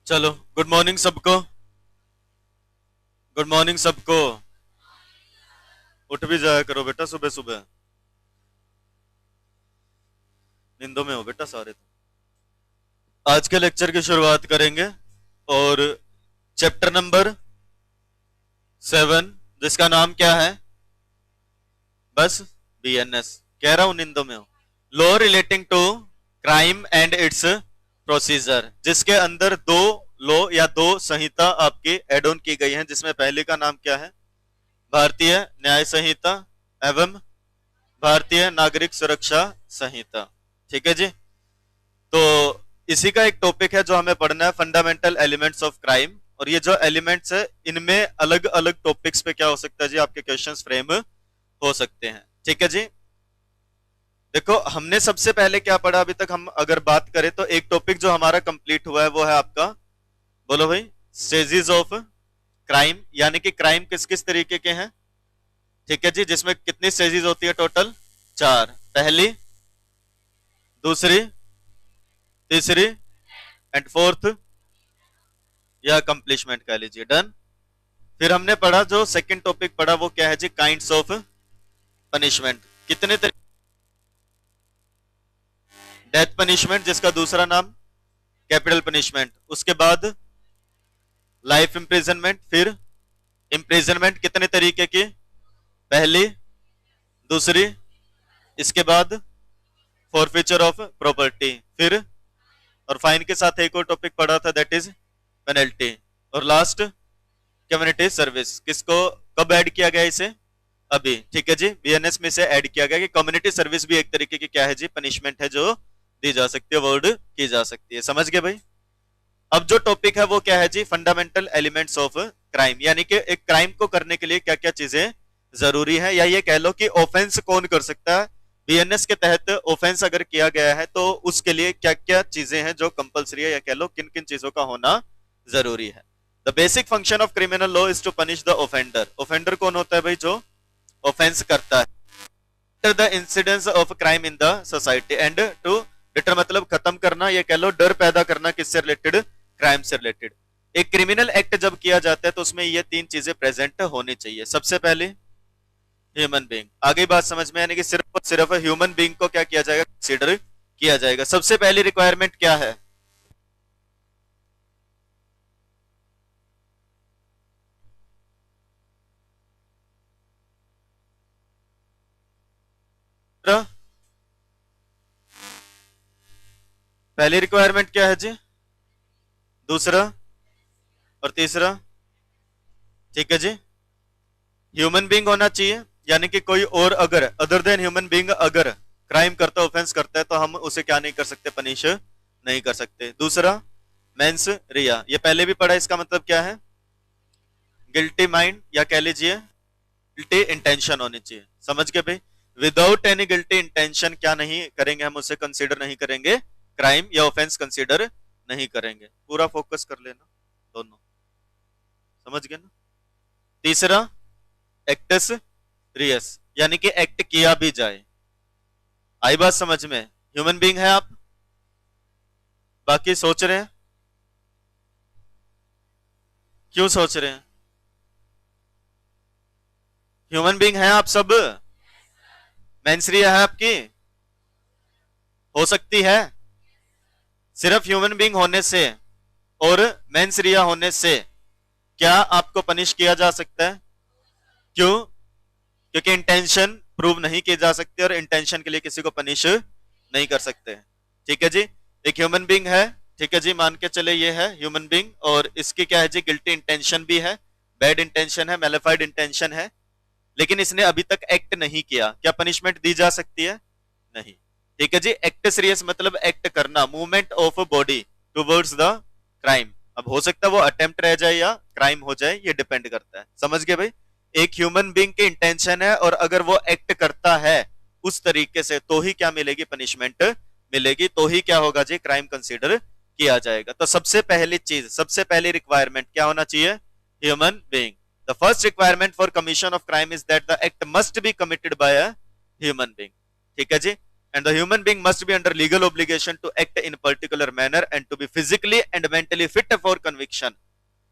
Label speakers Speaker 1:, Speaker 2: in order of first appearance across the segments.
Speaker 1: चलो, good morning सबको। Good morning सबको। उठ भी जाया करो बेटा, सुबह सुबह नींदों में हो बेटा सारे तो। आज के लेक्चर की शुरुआत करेंगे और चैप्टर नंबर 7 जिसका नाम क्या है? बस बीएनएस। कह रहा हूं नींदों में हो। Law relating to crime and its procedure, जिसके अंदर दो लॉ या दो संहिता आपकी एड ऑन की गई हैं, जिसमें पहले का नाम क्या है? भारतीय न्याय संहिता एवं भारतीय नागरिक सुरक्षा संहिता। ठीक है जी। तो इसी का एक टॉपिक है जो हमें पढ़ना है, फंडामेंटल एलिमेंट्स ऑफ क्राइम। और ये जो एलिमेंट्स है इनमें अलग अलग टॉपिक्स पे क्या हो सकता है जी, आपके क्वेश्चंस फ्रेम हो सकते हैं। ठीक है जी। देखो, हमने सबसे पहले क्या पढ़ा अभी तक? हम अगर बात करें तो एक टॉपिक जो हमारा कंप्लीट हुआ है वो है आपका, बोलो भाई, स्टेजेस ऑफ क्राइम, यानी कि क्राइम किस किस तरीके के हैं। ठीक है जी, जिसमें कितनी स्टेजेस होती है? टोटल 4। पहली, दूसरी, तीसरी एंड फोर्थ, या कंप्लीशमेंट कह लीजिए। डन। फिर हमने पढ़ा, जो सेकंड टॉपिक पढ़ा वो क्या है जी? Kinds of punishment. कितने तरीके? डेथ पनिशमेंट, जिसका दूसरा नाम कैपिटल पनिशमेंट। उसके बाद लाइफ इम्प्रिजनमेंट। फिर इम्प्रिजनमेंट कितने तरीके की? पहली, दूसरी, इसके बाद फॉरफीचर ऑफ प्रॉपर्टी। फिर और फाइन के साथ एक और टॉपिक पढ़ा था, दैट इज पेनल्टी। और लास्ट कम्युनिटी सर्विस। किसको कब ऐड किया गया इसे? अभी। ठीक है जी, बीएनएस में से ऐड किया गया कि कम्युनिटी सर्विस भी एक तरीके की क्या है जी? पनिशमेंट है जो दी जा सकती है, अवॉर्ड की जा सकती है। समझ गए भाई? अब जो टॉपिक है वो क्या है जी? फंडामेंटल एलिमेंट्स ऑफ क्राइम, यानी कि एक क्राइम को करने के लिए क्या क्या चीजें जरूरी है, या ये कह लो कि ऑफेंस कौन कर सकता है। बीएनएस के तहत ऑफेंस अगर किया गया है तो उसके लिए क्या क्या चीजें हैं जो कंपलसरी है, या कह लो किन किन चीजों का होना जरूरी है। The basic function of criminal law is to punish the offender. Offender कौन होता है भाई? जो ऑफेंस करता है। The incidence of crime in the society and to deter, मतलब खत्म करना, ये कह लो डर पैदा करना। किससे रिलेटेड? क्राइम से रिलेटेड। एक क्रिमिनल एक्ट जब किया जाता है तो उसमें ये तीन चीजें प्रेजेंट होनी चाहिए। सबसे पहले ह्यूमन बीइंग। आगे बात समझ में, यानी कि सिर्फ और सिर्फ ह्यूमन बीइंग को क्या किया जाएगा? कंसीडर किया जाएगा। सबसे पहली रिक्वायरमेंट क्या है? पहली रिक्वायरमेंट क्या है जी? दूसरा और तीसरा। ठीक है जी। ह्यूमन बीइंग होना चाहिए, यानी कि कोई और अगर अदर देन ह्यूमन बीइंग अगर क्राइम करता है, ऑफेंस करता है, तो हम उसे क्या नहीं कर सकते? पनिश नहीं कर सकते। दूसरा मेंस रिया, ये पहले भी पढ़ा। इसका मतलब क्या है? गिल्टी माइंड, या कह लीजिए गिल्टी इंटेंशन होनी चाहिए। समझ गए भाई? विदाउट एनी गिल्टी इंटेंशन क्या नहीं करेंगे? हम उसे कंसीडर नहीं करेंगे क्राइम या ऑफेंस, कंसीडर नहीं करेंगे। पूरा फोकस कर लेना दोनों। समझ गए ना? तीसरा एक्टस रियस, यानी कि एक्ट किया भी जाए। आई बात समझ में? ह्यूमन बीइंग है आप, बाकी सोच रहे हैं। क्यों सोच रहे हैं? ह्यूमन बीइंग है आप सब। मेंसरिया है आपकी, हो सकती है। सिर्फ ह्यूमन बीइंग होने से और मेंसरिया होने से क्या आपको पनिश किया जा सकता है? क्यों? क्योंकि इंटेंशन प्रूव नहीं की जा सकती, और इंटेंशन के लिए किसी को पनिश नहीं कर सकते। ठीक है जी। एक ह्यूमन बीइंग है, ठीक है जी, मान के चले ये है ह्यूमन बीइंग, और इसकी क्या है जी? गिल्टी इंटेंशन भी है, बैड इंटेंशन है, मेलेफाइड इंटेंशन है, लेकिन इसने अभी तक एक्ट नहीं किया। क्या पनिशमेंट दी जा सकती है? नहीं। ठीक है जी। एक्ट सीरियस मतलब एक्ट करना, movement of body towards the crime. अब हो सकता है वो अटेम्प्ट रह जाए या क्राइम हो जाए, ये डिपेंड करता है। समझ गए भाई? एक ह्यूमन बीइंग की इंटेंशन है, और अगर वो एक्ट करता है उस तरीके से, तो ही क्या मिलेगी? पनिशमेंट मिलेगी। तो ही क्या होगा जी? क्राइम कंसीडर किया जाएगा। तो सबसे पहली चीज, सबसे पहली रिक्वायरमेंट क्या होना चाहिए? Human being. The first requirement for commission of crime is that the act must be committed by a human being. ठीक है जी। and the human being must be under legal obligation to act in particular manner and to be physically and mentally fit for conviction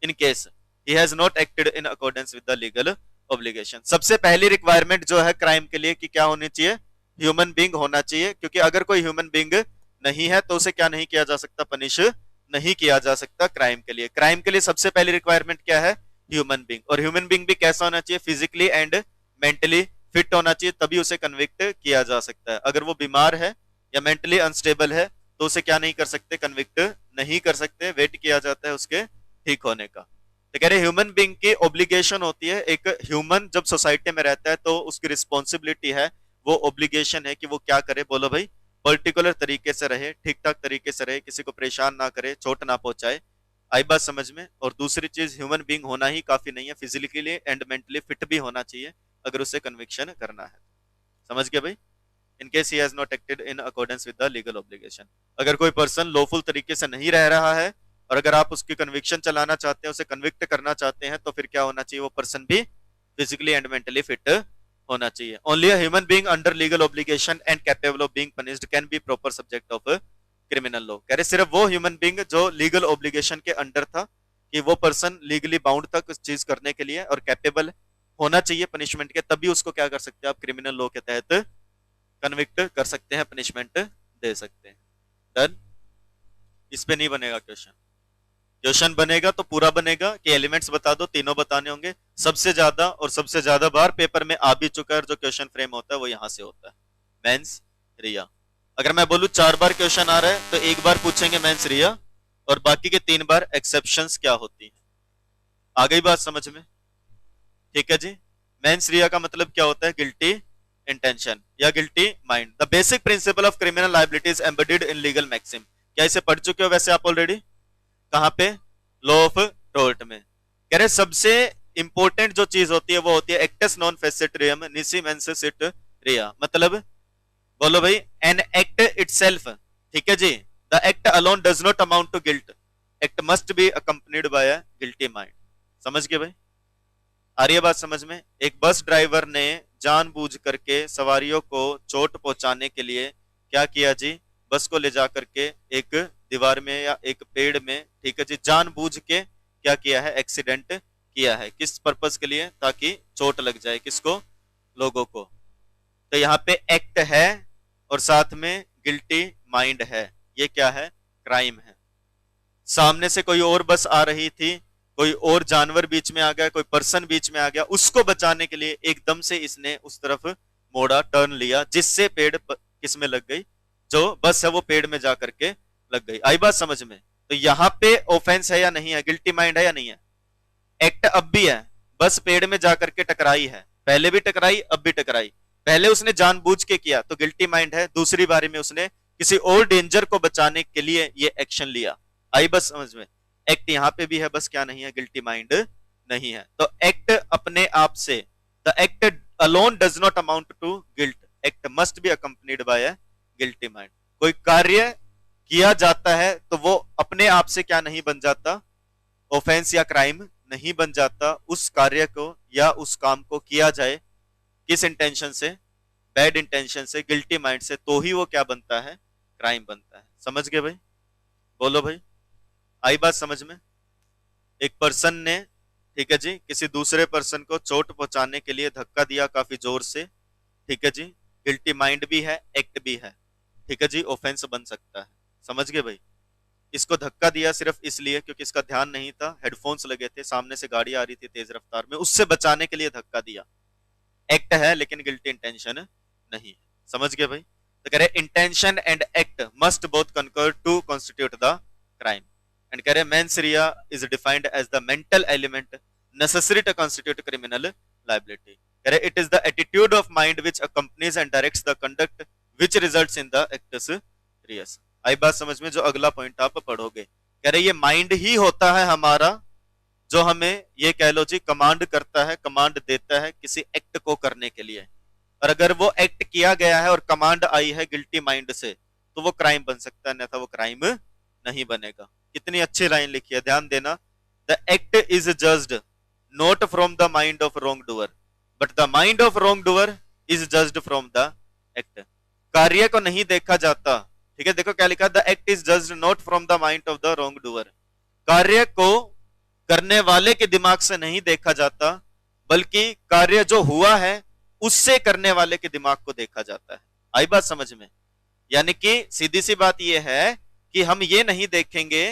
Speaker 1: in case he has not acted in accordance with the legal obligation. सबसे पहली requirement जो है crime के लिए कि क्या होनी चाहिए, ह्यूमन बीइंग होना चाहिए, क्योंकि अगर कोई ह्यूमन बीइंग नहीं है तो उसे क्या नहीं किया जा सकता, पनिश नहीं किया जा सकता क्राइम के लिए. क्राइम के लिए सबसे पहली रिक्वायरमेंट क्या है, ह्यूमन बीइंग. और ह्यूमन बीइंग भी कैसा होना चाहिए, फिजिकली एंड मेंटली फिट होना चाहिए, तभी उसे कन्विक्ट किया जा सकता है. अगर वो बीमार है या मेंटली अनस्टेबल है तो उसे क्या नहीं कर सकते, कन्विक्ट नहीं कर सकते, वेट किया जाता है उसके ठीक होने का. तो कह रहे ह्यूमन बीइंग की ऑब्लिगेशन होती है, एक ह्यूमन जब सोसाइटी में रहता है तो उसकी रिस्पॉन्सिबिलिटी है, वो ऑब्लिगेशन है कि वो क्या करे, बोलो भाई, पर्टिकुलर तरीके से रहे, ठीक ठाक तरीके से रहे, किसी को परेशान ना करे, चोट ना पहुंचाए. आई बात समझ में. और दूसरी चीज, ह्यूमन बीइंग होना ही काफी नहीं है, फिजिकली एंड मेंटली फिट भी होना चाहिए अगर उसे कन्विक्शन करना है. समझ गए भाई. In case he has not acted in accordance with the legal obligation. अगर कोई पर्सन लॉफुल तरीके से नहीं रह रहा है और अगर आप उसकी कन्विक्शन चलाना चाहते हैं, उसे कन्विक्ट करना चाहते हैं, तो फिर क्या होना चाहिए, वो पर्सन भी फिजिकली एंड मेंटली फिट होना चाहिए. Only a human being under legal obligation and capable of being punished can be proper subject of criminal law. कह रहे सिर्फ वो ह्यूमन बीइंग जो लीगल ऑब्लिगेशन के अंडर था, कि वो पर्सन लीगली बाउंड था कुछ चीज करने के लिए और कैपेबल होना चाहिए पनिशमेंट के, तभी उसको क्या कर सकते हैं आप, क्रिमिनल लॉ के तहत कन्विक्ट कर सकते हैं, पनिशमेंट दे सकते हैं. डन. इस पे नहीं बनेगा क्वेश्चन. क्वेश्चन बनेगा तो पूरा बनेगा कि एलिमेंट्स बता दो, तीनों बताने होंगे. सबसे ज्यादा बार पेपर में आ भी चुका है, जो क्वेश्चन फ्रेम होता है वो यहां से होता है, मेंस रिया. अगर मैं बोलूं 4 बार क्वेश्चन आ रहा है तो 1 बार पूछेंगे मेंस रिया और बाकी के 3 बार एक्सेप्शंस क्या होती हैं. आ गई बात समझ में. ठीक है जी. मेंस रिया का मतलब क्या होता है, गिल्टी इंटेंशन या guilty mind. The basic principle of criminal liability is embedded in legal maxim. क्या इसे पढ़ चुके हो वैसे आप ऑलरेडी, कहां पे, लॉ ऑफ टोर्ट में. कह रहे सबसे इंपॉर्टेंट जो चीज होती है वो होती है actus non facit reum nisi mens sit rea. मतलब बोलो भाई, एन एक्ट इटसेल्फ. ठीक है जी. The act alone does not amount to guilt. Act must be accompanied by a guilty mind. समझ गए भाई. आ रही है बात समझ में. एक बस ड्राइवर ने जानबूझ करके सवारियों को चोट पहुंचाने के लिए क्या किया जी, बस को ले जा करके एक दीवार में या एक पेड़ में, ठीक है जी, जानबूझ के क्या किया है, एक्सीडेंट किया है. किस पर्पस के लिए, ताकि चोट लग जाए किसको, लोगों को. तो यहाँ पे एक्ट है और साथ में गिल्टी माइंड है. ये क्या है, क्राइम है. सामने से कोई और बस आ रही थी, कोई और जानवर बीच में आ गया, कोई पर्सन बीच में आ गया, उसको बचाने के लिए एकदम से इसने उस तरफ मोड़ा, टर्न लिया, जिससे पेड़ किस में लग गई, जो बस है वो पेड़ में जा करके लग गई. आई बात समझ में. तो यहाँ पे ऑफेंस है या नहीं है, गिल्टी माइंड है या नहीं है. एक्ट अब भी है, बस पेड़ में जा करके टकराई है, पहले भी टकराई अब भी टकराई. पहले उसने जानबूझ के किया तो गिल्टी माइंड है, दूसरी बारी में उसने किसी और डेंजर को बचाने के लिए ये एक्शन लिया. आई बस समझ में. एक्ट यहां पे भी है, बस क्या नहीं है, गिल्टी माइंड नहीं है. तो एक्ट अपने आप से, the act alone does not amount to guilt. Act must be accompanied by a guilty mind. कोई कार्य किया जाता है तो वो अपने आप से क्या नहीं बन जाता, ऑफेंस या क्राइम नहीं बन जाता. उस कार्य को या उस काम को किया जाए किस इंटेंशन से, बैड इंटेंशन से, गिल्टी माइंड से, तो ही वो क्या बनता है, क्राइम बनता है. समझ गए भाई. बोलो भाई. आई बात समझ में. एक पर्सन ने, ठीक है जी, किसी दूसरे पर्सन को चोट पहुंचाने के लिए धक्का दिया काफी जोर से. ठीक है जी. गिल्टी माइंड भी है, एक्ट भी है. ठीक है जी. ऑफेंस बन सकता है. समझ गए भाई. इसको धक्का दिया सिर्फ इसलिए क्योंकि इसका ध्यान नहीं था, हेडफोन्स लगे थे, सामने से गाड़ी आ रही थी तेज रफ्तार में, उससे बचाने के लिए धक्का दिया. एक्ट है लेकिन गिल्टी इंटेंशन नहीं है. समझ गए भाई. तो कह रहे intention and act must both concur to constitute the crime. And कह रहे mens rea is defined as the mental element necessary to constitute criminal liability. कह रहे it is the attitude of mind which accompanies and directs the conduct which results in the actus reus. आई बात समझ में. जो अगला point आप पढ़ोगे, कह रहे ये माइंड ही होता है हमारा जो हमें ये कह लो जी कमांड करता है, कमांड देता है किसी एक्ट को करने के लिए. और अगर वो एक्ट किया गया है और कमांड आई है गिल्टी माइंड से तो वो क्राइम बन सकता है, अन्यथा वो क्राइम नहीं बनेगा. कितनी अच्छी लाइन लिखी है, ध्यान देना. The act is judged not from the mind of wrong doer but the mind of wrong doer is judged from the act. कार्य को नहीं देखा जाता, ठीक है, देखो क्या लिखा, the act is judged not from the mind of the wrong doer. कार्य को करने वाले के दिमाग से नहीं देखा जाता, बल्कि कार्य जो हुआ है उससे करने वाले के दिमाग को देखा जाता है। आई बात समझ में? यानी कि सीधी सी बात यह है कि हम ये नहीं देखेंगे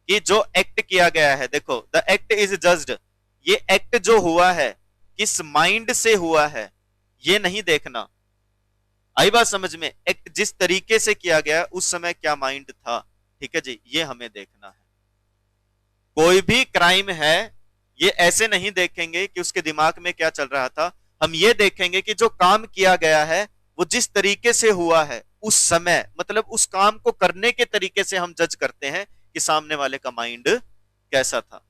Speaker 1: कि जो एक्ट किया गया है, देखो द एक्ट इज जज्ड, ये एक्ट जो हुआ है किस माइंड से हुआ है ये नहीं देखना। आई बात समझ में? एक्ट जिस तरीके से किया गया उस समय क्या माइंड था, ठीक है जी, ये हमें देखना है। कोई भी क्राइम है ये ऐसे नहीं देखेंगे कि उसके दिमाग में क्या चल रहा था, हम ये देखेंगे कि जो काम किया गया है वो जिस तरीके से हुआ है उस समय, मतलब उस काम को करने के तरीके से हम जज करते हैं कि सामने वाले का माइंड कैसा था।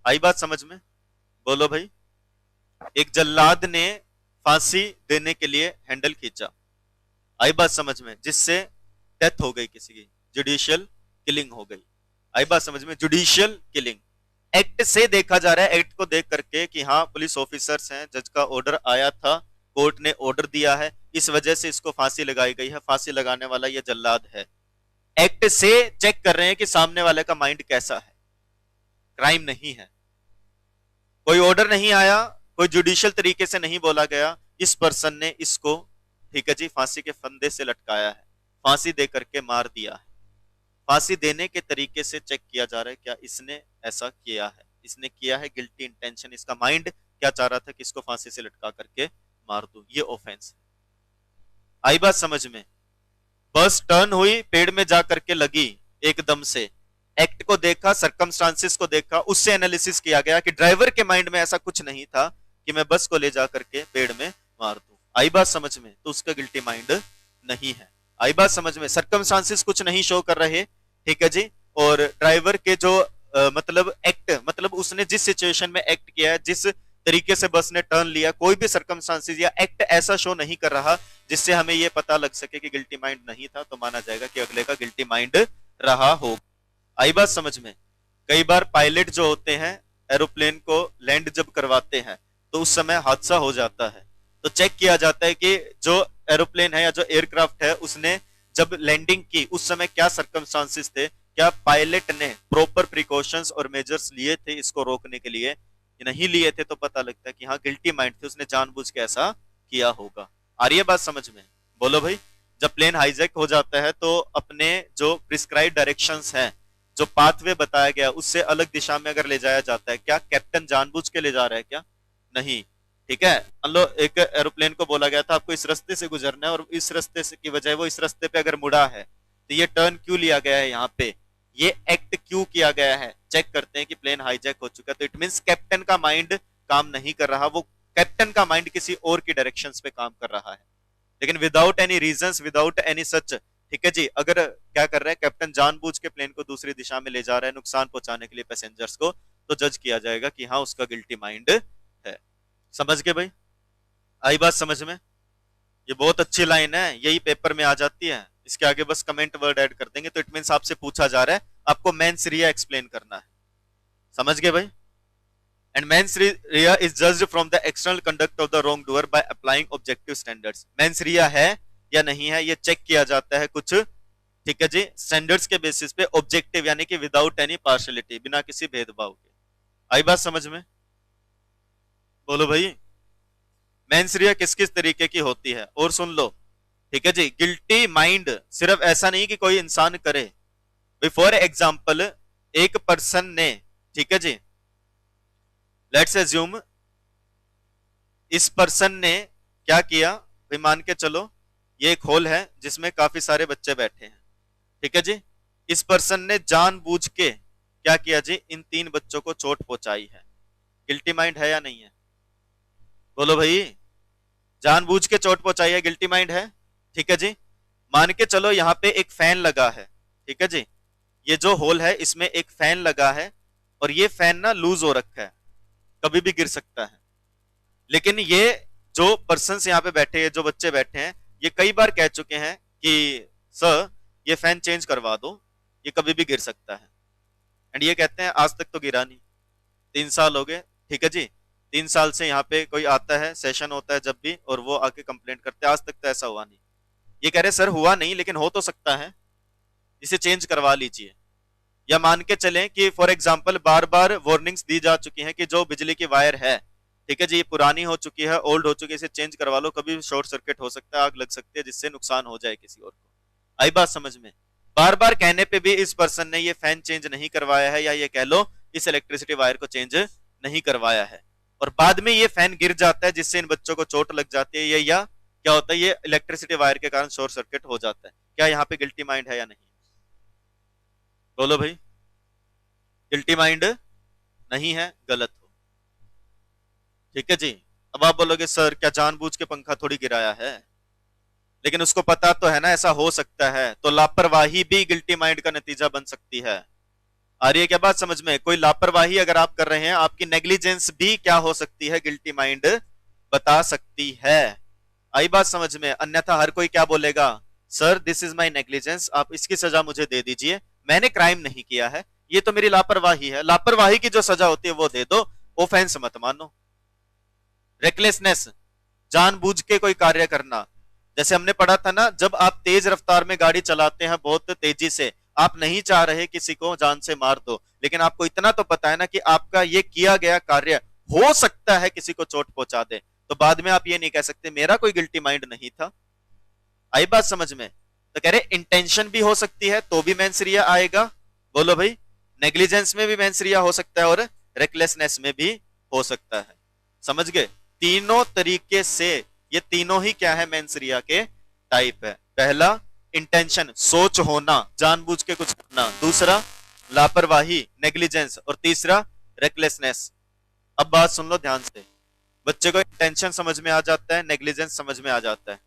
Speaker 1: आई बात समझ में? बोलो भाई। एक जल्लाद ने फांसी देने के लिए हैंडल खींचा, आई बात समझ में, जिससे डेथ हो गई किसी की, जुडिशियल किलिंग हो गई। आई बात समझ में? जुडिशियल किलिंग एक्ट से देखा जा रहा है, एक्ट को देख करके कि हाँ पुलिस ऑफिसर्स हैं, जज का ऑर्डर आया था, कोर्ट ने ऑर्डर दिया है, इस वजह से इसको फांसी लगाई गई है, फांसी लगाने वाला ये जल्लाद है। एक्ट से चेक कर रहे हैं कि सामने वाले का माइंड कैसा है, क्राइम नहीं है। कोई ऑर्डर नहीं आया, कोई जुडिशियल तरीके से नहीं बोला गया, इस पर्सन ने इसको, ठीक है जी, फांसी के फंदे से लटकाया है, फांसी दे करके मार दिया है। फांसी देने के तरीके से चेक किया जा रहा है क्या इसने ऐसा किया है, इसने किया है गिल्टी इंटेंशन, इसका माइंड क्या चाह रहा था कि इसको फांसी से लटका करके मार दूं, ये ऑफेंस है। आई बात समझ में? बस टर्न हुई, पेड़ में जा करके लगी एकदम से, एक्ट को देखा, सरकमस्टांसिस को देखा, उससे एनालिसिस किया गया कि ड्राइवर के माइंड में ऐसा कुछ नहीं था कि मैं बस को ले जा करके पेड़ में मार दूं। आई बात समझ में? तो उसका गिल्टी माइंड नहीं है। आई बात समझ में? सरकमस्टांसिस कुछ नहीं शो कर रहे, ठीक है जी, और ड्राइवर के जो मतलब एक्ट, मतलब उसने जिस सिचुएशन में एक्ट किया है, जिस तरीके से बस ने टर्न लिया, कोई भी सरकमस्टांसिस या एक्ट ऐसा शो नहीं कर रहा जिससे हमें यह पता लग सके कि गिल्टी माइंड नहीं था, तो माना जाएगा कि अगले का गिल्टी माइंड रहा हो। आई बात समझ में? कई बार पायलट जो होते हैं एरोप्लेन को लैंड जब करवाते हैं तो उस समय हादसा हो जाता है, तो चेक किया जाता है कि जो एरोप्लेन है या जो एयरक्राफ्ट है उसने जब लैंडिंग की उस समय क्या सरकमस्टांसिस थे, क्या पायलट ने प्रॉपर प्रिकॉशंस और मेजर्स लिए थे इसको रोकने के लिए, नहीं लिए थे, तो पता लगता है कि हाँ गिल्टी माइंड थे, उसने जानबूझ के ऐसा किया होगा। आ रही है बात समझ में? बोलो भाई। जब प्लेन हाईजैक हो जाता है तो अपने जो प्रिस्क्राइब डायरेक्शंस हैं, जो पाथवे बताया गया उससे अलग दिशा में अगर ले जाया जाता है, क्या कैप्टन जानबूझ के ले जा रहा है क्या? नहीं, ठीक है। मान लो एक एरोप्लेन को बोला गया था आपको इस रास्ते से गुजरना है और इस रास्ते से की बजाय वो इस रास्ते पे अगर मुड़ा है तो ये टर्न क्यों लिया गया है, यहाँ पे ये एक्ट क्यों किया गया है, चेक करते हैं कि प्लेन हाईजैक हो चुका है, तो इट मींस कैप्टन का माइंड काम नहीं कर रहा, वो कैप्टन का माइंड किसी और की डायरेक्शंस पे काम कर रहा है, लेकिन without any reasons, without any such, ठीक है जी। अगर क्या कर रहा है कैप्टन, जानबूझ के प्लेन को दूसरी दिशा में ले जा रहा है नुकसान पहुंचाने के लिए पैसेंजर्स को, तो जज किया जाएगा कि हाँ उसका गिल्टी माइंड है। समझ गए भाई? आई बात समझ में? ये बहुत अच्छी लाइन है, यही पेपर में आ जाती है, इसके आगे बस कमेंट वर्ड ऐड कर देंगे तो इट मींस आपसे पूछा जा रहा है, आपको मेंस रिया एक्सप्लेन करना है। समझ गए भाई? And mains rea is judged from the external conduct of the wrong doer by applying objective standards. Mains रिया है या नहीं है ये चेक किया जाता है कुछ, ठीक है जी, स्टैंडर्ड्स के बेसिस पे, ऑब्जेक्टिव यानी कि विदाउट एनी पार्शियलिटी, बिना किसी भेदभाव के। आई बात समझ में? बोलो भाई। मेंस रिया किस किस तरीके की होती है और सुन लो, ठीक है जी। गिल्टी माइंड सिर्फ ऐसा नहीं कि कोई इंसान करे, फॉर एग्जाम्पल एक पर्सन ने, ठीक है जी, लेट्स एज्यूम इस पर्सन ने क्या किया, भाई मान के चलो ये एक हॉल है जिसमें काफी सारे बच्चे बैठे हैं, ठीक है जी, इस पर्सन ने जानबूझ के क्या किया जी, इन 3 बच्चों को चोट पहुंचाई है, गिल्टी माइंड है या नहीं है? बोलो भाई। जानबूझ के चोट पहुंचाई है, गिल्टी माइंड है, ठीक है जी। मान के चलो यहाँ पे एक फैन लगा है, ठीक है जी, ये जो होल है इसमें एक फैन लगा है और ये फैन ना लूज हो रखा है, कभी भी गिर सकता है, लेकिन ये जो पर्सन यहाँ पे बैठे हैं, जो बच्चे बैठे हैं, ये कई बार कह चुके हैं कि सर ये फैन चेंज करवा दो, ये कभी भी गिर सकता है, एंड ये कहते हैं आज तक तो गिरा नहीं, 3 साल हो गए, ठीक है जी, 3 साल से यहाँ पे कोई आता है, सेशन होता है जब भी, और वो आके कंप्लेंट करते हैं, आज तक तो ऐसा हुआ नहीं, ये कह रहे सर हुआ नहीं लेकिन हो तो सकता है, इसे चेंज करवा लीजिए। या मान के चलें कि फॉर एग्जांपल बार बार वार्निंग्स दी जा चुकी हैं कि जो बिजली की वायर है, ठीक है जी, ये पुरानी हो चुकी है, ओल्ड हो चुकी है, इसे चेंज करवा लो, कभी शॉर्ट सर्किट हो सकता है, आग लग सकती है, जिससे नुकसान हो जाए किसी और को। आई बात समझ में? बार बार कहने पे भी इस पर्सन ने ये फैन चेंज नहीं करवाया है, या ये कह लो इस इलेक्ट्रिसिटी वायर को चेंज नहीं करवाया है, और बाद में ये फैन गिर जाता है जिससे इन बच्चों को चोट लग जाती है, या क्या होता है, ये इलेक्ट्रिसिटी वायर के कारण शॉर्ट सर्किट हो जाता है। क्या यहाँ पे गिल्टी माइंड है या नहीं? बोलो भाई, गिल्टी माइंड नहीं है, गलत हो। ठीक है जी। अब आप बोलोगे सर क्या जानबूझ के पंखा थोड़ी गिराया है, लेकिन उसको पता तो है ना ऐसा हो सकता है, तो लापरवाही भी गिल्टी माइंड का नतीजा बन सकती है। आ रही है क्या बात समझ में? कोई लापरवाही अगर आप कर रहे हैं, आपकी नेग्लिजेंस भी क्या हो सकती है, गिल्टी माइंड बता सकती है। आई बात समझ में? अन्यथा हर कोई क्या बोलेगा, sir this is my negligence, आप इसकी सजा मुझे दे दीजिए, मैंने क्राइम नहीं किया है, ये तो मेरी लापरवाही है। लापरवाही की जो सजा होती है वो दे दो, ऑफेंस मत मानो। रेकलेसनेस, जानबूझ के कोई कार्य करना, जैसे हमने पढ़ा था ना, जब आप तेज रफ्तार में गाड़ी चलाते हैं बहुत तेजी से, आप नहीं चाह रहे किसी को जान से मार दो, लेकिन आपको इतना तो पता है ना कि आपका ये किया गया कार्य हो सकता है किसी को चोट पहुंचा दे, तो बाद में आप ये नहीं कह सकते मेरा कोई गिल्टी माइंड नहीं था। आई बात समझ में? तो कह रहे इंटेंशन भी हो सकती है तो भी मेंसरिया आएगा। बोलो भाई, नेग्लिजेंस में भी मेंसरिया हो सकता है और रेकलेसनेस में भी हो सकता है। समझ गए? तीनों तरीके से ये तीनों ही क्या है, मेंसरिया के टाइप है। पहला इंटेंशन, सोच होना, जानबूझ के कुछ करना, दूसरा लापरवाही नेग्लिजेंस, और तीसरा रेकलेसनेस। अब बात सुन लो ध्यान से, बच्चे को इंटेंशन समझ में आ जाता है, नेग्लिजेंस समझ में आ जाता है,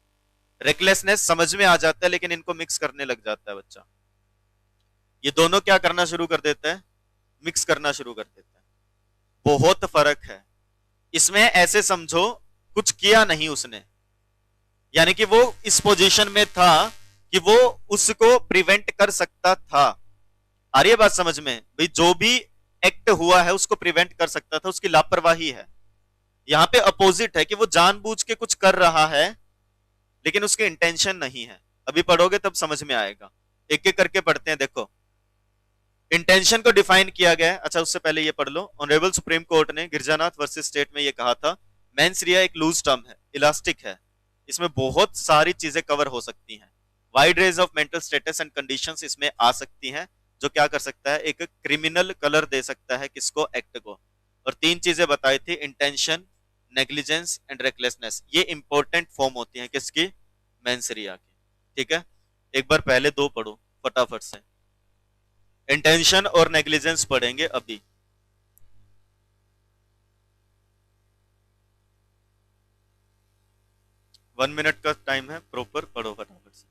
Speaker 1: रेकलेसनेस समझ में आ जाता है, लेकिन इनको मिक्स करने लग जाता है बच्चा। ये दोनों क्या करना शुरू कर देता है, मिक्स करना शुरू कर देता है। बहुत फर्क है इसमें। ऐसे समझो कुछ किया नहीं उसने, यानी कि वो इस पोजीशन में था कि वो उसको प्रिवेंट कर सकता था। आ रही है बात समझ में? भाई जो भी एक्ट हुआ है उसको प्रिवेंट कर सकता था, उसकी लापरवाही है। यहां पे अपोजिट है कि वो जानबूझ के कुछ कर रहा है लेकिन उसके इंटेंशन नहीं है। अभी पढ़ोगे तब समझ में आएगा, एक एक करके पढ़ते हैं। देखो इंटेंशन को डिफाइन किया गया है। अच्छा उससे पहले ये पढ़ लो, ऑनरेबल सुप्रीम कोर्ट ने गिरजानाथ वर्सेस स्टेट में ये कहा था, मेंसरिया एक लूज टर्म है, इलास्टिक है, इसमें बहुत सारी चीजें कवर हो सकती हैं। Wide range of mental status and conditions इसमें आ सकती हैं, जो क्या कर सकता है, एक क्रिमिनल कलर दे सकता है किसको, एक्ट को। और तीन चीजें बताई थी, इंटेंशन, नेग्लिजेंस एंड रेकलेसनेस। ये इंपॉर्टेंट फॉर्म होती हैं किसकी, मेंसरिया की। ठीक है, एक बार पहले दो पढ़ो फटाफट से। इंटेंशन और नेग्लिजेंस पढ़ेंगे अभी। वन मिनट का टाइम है, प्रॉपर पढ़ो फटाफट से।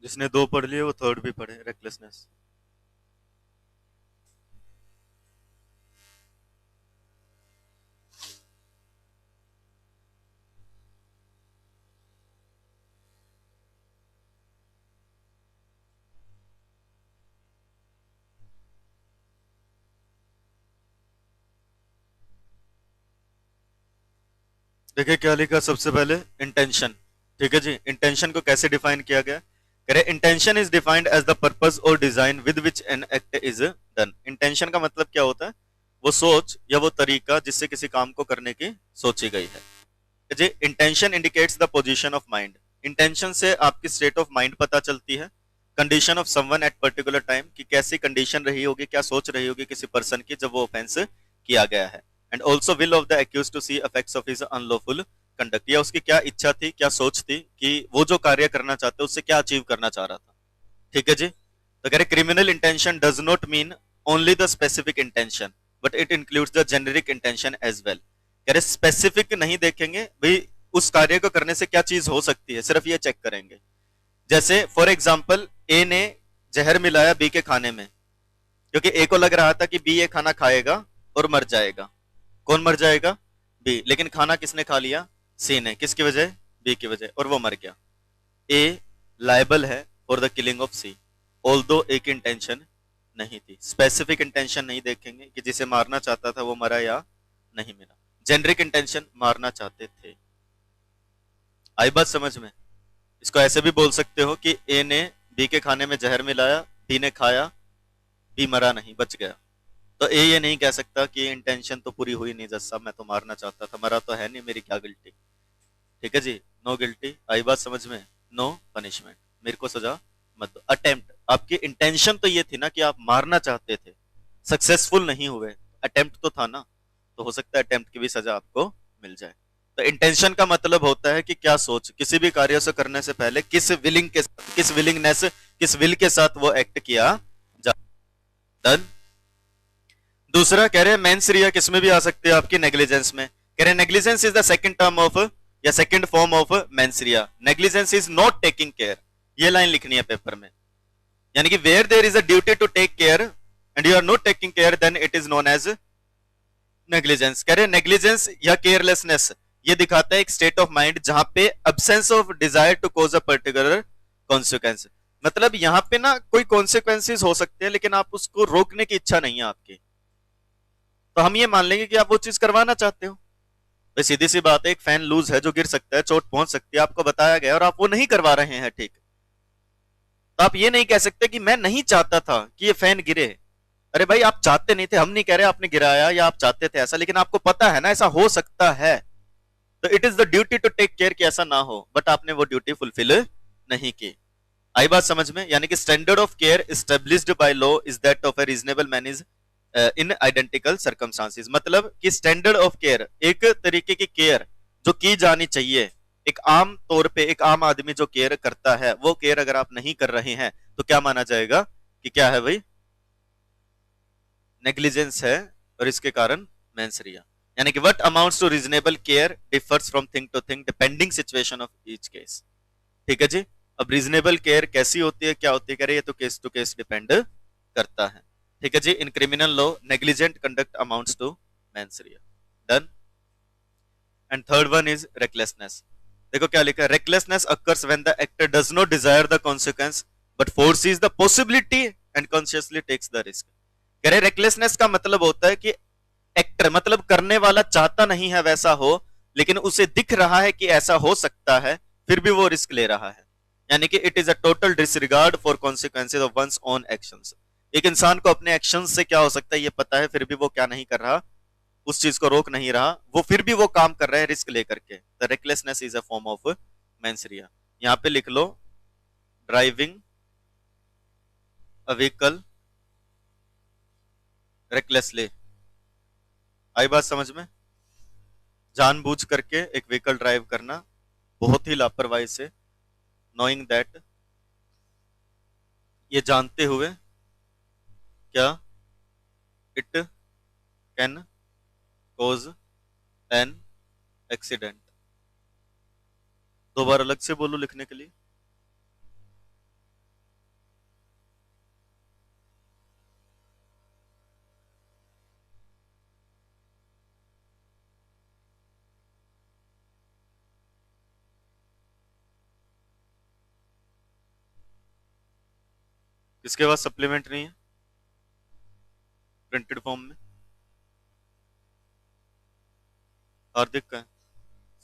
Speaker 1: जिसने दो पढ़ लिए वो थर्ड भी पढ़े, रेकलेसनेस। देखिए क्या लिखा सबसे पहले, इंटेंशन। ठीक है जी, इंटेंशन को कैसे डिफाइन किया गया, कह रहे intention is defined as the purpose और design with which an act is done. Intention का मतलब क्या होता है, वो सोच या वो तरीका जिससे किसी काम को करने की सोची गई है। जी, intention indicates the position of mind. Intention से आपकी स्टेट ऑफ माइंड पता चलती है। Condition of someone at particular time, कि कैसी कंडीशन रही होगी, क्या सोच रही होगी किसी पर्सन की जब वो ऑफेंस किया गया है। And also will of the accused to see effects of his unlawful conduct, या उसकी क्या इच्छा थी, क्या सोच थी कि वो जो कार्य करना चाहते उससे क्या अचीव करना चाह रहा था। ठीक है जी, तो कह रहे criminal intention does not mean only the specific intention but it includes the generic intention as well. कह रहे स्पेसिफिक नहीं देखेंगे भाई उस कार्य को करने से क्या चीज हो सकती है, सिर्फ ये चेक करेंगे। जैसे फॉर एग्जाम्पल ए ने जहर मिलाया बी के खाने में, क्योंकि ए को लग रहा था कि बी ये खाना खाएगा और मर जाएगा। कौन मर जाएगा, बी, लेकिन खाना किसने खा लिया, सी ने, किसकी वजह, बी की वजह, और वो मर गया। ए लायबल है for the killing of C, although एक इंटेंशन नहीं थी। स्पेसिफिक इंटेंशन नहीं देखेंगे कि जिसे मारना चाहता था वो मरा या नहीं मिला, जेनरिक इंटेंशन मारना चाहते थे। आई बात समझ में? इसको ऐसे भी बोल सकते हो कि ए ने बी के खाने में जहर मिलाया, बी ने खाया, बी मरा नहीं, बच गया। तो ए ये नहीं कह सकता कि इंटेंशन तो पूरी हुई नहीं जज साहब, मैं तो मारना चाहता था, मरा तो है नहीं, मेरी क्या गिल्टी। ठीक है जी, नो गिल्टी। आई बात समझ में? नो पनिशमेंट, मेरे को सजा मत दो। अटेम्प्ट, आपकी इंटेंशन तो ये थी ना कि आप मारना चाहते थे, सक्सेसफुल नहीं हुए, अटेम्प्ट तो था ना, तो हो सकता है अटेम्प्ट की भी सजा आपको मिल जाए। तो इंटेंशन का मतलब होता है कि क्या सोच, किसी भी कार्य से करने से पहले किस विलिंग के साथ, किस विलिंगनेस, किस विल के साथ वो एक्ट किया जा। डन। दूसरा कह रहे हैं मेंस रिया किस में भी आ सकते हैं आपकी, नेग्लिजेंस में। कह रहे हैं negligence is the second term of या second form of mens rea. Negligence is not taking care, ये लाइन लिखनी है पेपर में। यानी कि where there is a duty to take care and you are not taking care then it is known as negligence. कह रहे हैं negligence या केयरलेसनेस ये दिखाता है एक स्टेट ऑफ माइंड जहां पे absence of desire to cause a particular consequence, मतलब यहां पे ना कोई कॉन्सिक्वेंसेस हो सकते हैं लेकिन आप उसको रोकने की इच्छा नहीं है आपकी, तो हम ये मान लेंगे कि आप वो चीज करवाना चाहते हो। तो सीधी सी बात है, एक फैन लूज है जो गिर सकता है, चोट पहुंच सकती है, आपको बताया गया और आप वो नहीं करवा रहे हैं, ठीक। तो आप ये नहीं कह सकते कि मैं नहीं चाहता था कि ये फैन गिरे। अरे भाई आप चाहते नहीं थे, हम नहीं कह रहे आपने गिराया या आप चाहते थे ऐसा, लेकिन आपको पता है ना ऐसा हो सकता है, तो it is the duty to take care कि ऐसा ना हो, बट आपने वो ड्यूटी फुलफिल नहीं की। आई बात समझ में? यानी कि standard of care established by law is that of A reasonable man is in identical circumstances, मतलब कि स्टैंडर्ड ऑफ केयर, एक तरीके की केयर जो की जानी चाहिए, एक आम तौर पे एक आम आदमी जो केयर करता है वो केयर अगर आप नहीं कर रहे हैं तो क्या माना जाएगा कि क्या है भाई, नेग्लिजेंस है, और इसके कारण मेंसरिया। यानी कि what amounts to reasonable care differs from thing to thing depending situation of each case. ठीक है जी। अब रीजनेबल केयर कैसी होती है, क्या होती है, कह रहे ये तो केस टू केस डिपेंड करता है। ठीक है जी। In criminal law negligent conduct amounts to mens rea. Done. And third one is recklessness. देखो क्या लिखा है, recklessness occurs when the actor does not desire the consequence but foresees the possibility and consciously takes the risk. कह रहे recklessness का मतलब होता है कि एक्टर मतलब करने वाला चाहता नहीं है वैसा हो, लेकिन उसे दिख रहा है कि ऐसा हो सकता है, फिर भी वो रिस्क ले रहा है। यानी कि it is a total disregard for consequences of one's own actions. एक इंसान को अपने एक्शंस से क्या हो सकता है ये पता है, फिर भी वो क्या नहीं कर रहा, उस चीज को रोक नहीं रहा, वो फिर भी वो काम कर रहा है रिस्क लेकर के। The recklessness is a form of mens rea. यहां पे लिख लो, ड्राइविंग अ व्हीकल रेकलेसली। आई बात समझ में? जानबूझ करके एक व्हीकल ड्राइव करना बहुत ही लापरवाही से, नोइंग दैट, ये जानते हुए क्या, it can cause an accident. दो बार अलग से बोलो लिखने के लिए। किसके पास सप्लीमेंट नहीं है प्रिंटेड फॉर्म में? हार्दिक का है